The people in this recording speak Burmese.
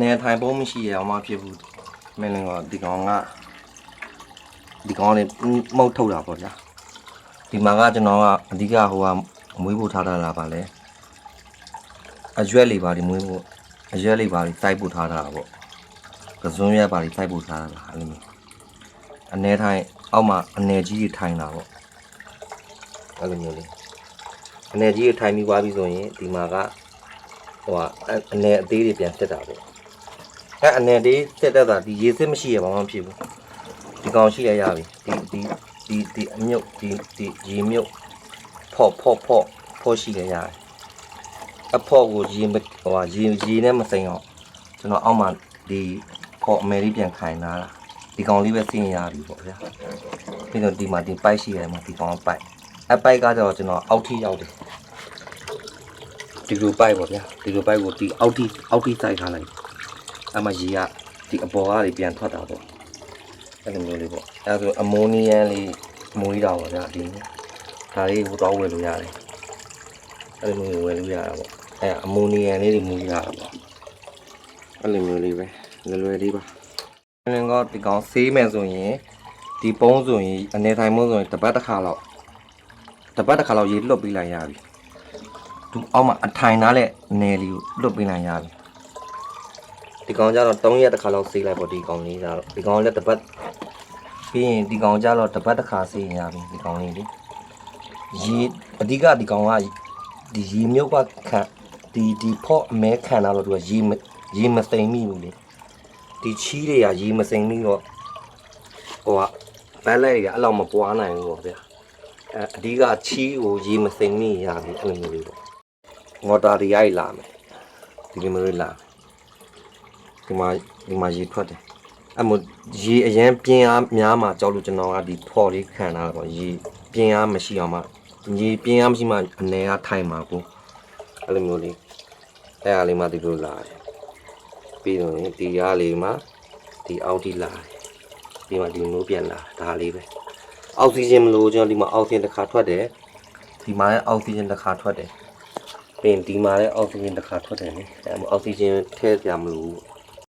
နေထိုင်ဖို့မရှိရအောင်မဖြစ်ဘူးမင်းလည်းကဒီကောင်လေးမှုတ်ထုတ်တာပေါ့ဗျာဒီမှာကကျွန်တော်ကအဓိကဟိုကမွေးဖို့ထားတာလားပါလေအရွက်လေးပါဒီမွေးဖို့အရွက်လေးပါတိုက်ဖို့ထားတာပေါ့ကစွန်းရွက်ပါတိုက်ဖို့ထားတာလားအဲ့လိုမျိုးအနေထိုင်အောက်မှာအနေကြီးတွေထိုင်တာပေါ့အဲ့လိုမျိုးလေးအနေကြီးတွေထိုင်ပြီးသွားပြီဆိုရင်ဒီမှာကဟိုအနေအသေးတွေပြန်တက်တာပေါ့အဲ့အနေသေးတက်တတ်တာဒီရေစစ်မရှိရဘာမှမဖြစ်ဘူးဒီကောင်ရှိရပြီဒီအမြုပ်ဒီရေမြုပ်ဖော့ရှိရရတယ်အဖော့ကိုရေနဲ့မစိမ့်အောင်ကျွန်တော်အောက်မှာဒီဖော့အမယ်လေးပြန်ခိုင်လာတာဒီကောင်လေးပဲစိမ့်ရပြီပေါ့ဗျာပြီးတော့ဒီမှာဒီပိုက်ရှိရတယ်မှာဒီကောင်ပိုက်အပိုက်ကတော့ကျွန်တော်အောက်ထိရောက်တယ်ဒီလိုပိုက်ပေါ့ဗျာဒီလိုပိုက်ကိုဒီအောက်ထိစိုက်ထားလိုက်အမရေကဒီအပေါ်ကနေပြန်ထွက်တာပေါ့အဲ့လိုမျိုးလေးပေါ့အဲဒါဆိုအမိုနီယမ်လေးမွေးတာပေါ့ဗျာဒီဒါလေးဟိုတော့ဝယ်လို့ရတယ်အဲ့လိုမျိုးဝယ်လို့ရတာပေါ့အဲအမိုနီယမ်လေးတွေမွေးရတာပေါ့အဲ့လိုမျိုးလေးပဲလွယ်လေးပါအဲ့တော့ဒီကောင်ဆေးမယ်ဆိုရင်ဒီပုံးဆိုရင်အနေထိုင်မှုဆိုရင်တစ်ပတ်တစ်ခါလောက်ရေလွတ်ပေးလိုက်ရပြီသူအောက်မှာအထိုင်သားတဲ့နယ်လေးကိုလွတ်ပေးလိုက်ရပြီဒီကောင်ကြတော့3ရက်တစ်ခါလောက်ဆေးလိုက်ပေါ့ဒီကောင်လေးကြတော့ဒီကောင်လည်းတစ်ပတ်ပြီးရင်ဒီကောင်ကြတော့တစ်ပတ်တစ်ခါဆေးရပြီဒီကောင်လေးလေရေအဓိကဒီကောင်ကဒီရေမြုပ်ကခံဒီဖော့အမဲခံလာတော့သူကရေမစိမ့်မိဘူးလေဒီချီးတွေကရေမစိမ့်မိတော့ဟိုကဘက်လိုက်တွေကအဲ့လောက်မပွားနိုင်ဘူးပေါ့ဗျာအဓိကချီးကိုရေမစိမ့်မိရပြီအဲ့လိုမျိုးလေးပေါ့ငေါ်တာတွေရိုက်လာမယ်ဒီလိုမျိုးလာဒီမှာရေထွက်တယ်အဲ့မို့ရေအရင်ပြင်းအားများမှကြောက်လို့ကျွန်တော်ကဒီဖော်လေးခံတာပေါ့ရေပြင်းအားမရှိအောင်မှရေပြင်းအားမရှိမှအနေကထိုင်မှာကိုအဲ့လိုမျိုးလေးအဲ့အားလေးမှဒီလိုလာတယ်ပြီးတော့ဒီရားလေးမှဒီအောက်ထိလာတယ်ပြီးမှဒီမျိုးပြန်လာဒါလေးပဲအောက်ဆီဂျင်မလို့ကျွန်တော်ဒီမှာအောက်ဆီဂျင်တစ်ခါထွက်တယ်ဒီမှာလည်းအောက်ဆီဂျင်တစ်ခါထွက်တယ်ပြီးရင်ဒီမှာလည်းအောက်ဆီဂျင်တစ်ခါထွက်တယ်လေအဲ့အောက်ဆီဂျင်ထည့်ကြမလို့